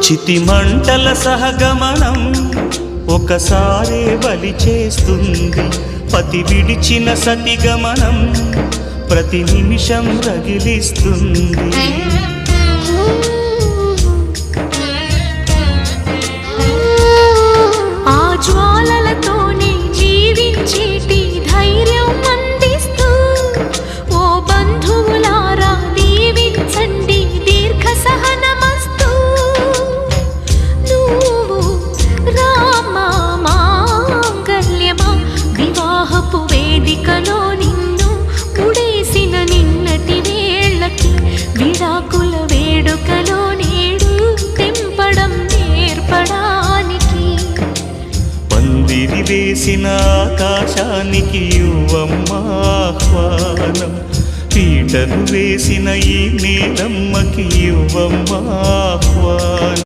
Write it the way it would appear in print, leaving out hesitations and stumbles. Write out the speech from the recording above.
చితిమంటల సహగమనం ఒకసారే బలి చేస్తుంది. పతి విడిచిన సతిగమనం ప్రతి నిమిషం రగిలిస్తుంది. ఆ జ్వాలలతోనే జీవించేటి ధైర్యం అందిస్తూ ఓ బంధువులారా దీవించండి దీర్ఘ సహనమస్తు. నువ్వు రామా మాంగల్యమా వివాహపు వేదికలో నిన్ను ముడేసిన నిన్నటి వేళ్ళకి విడాకుల వేడుకలో నేడు తెంపడం నేర్పడానికి. పందిరి వేసిన ఆకాశానికి యువమ్మా ఆహ్వానం, పీటలు వేసిన ఈ నేలమ్మకి యువమ్మా ఆహ్వానం.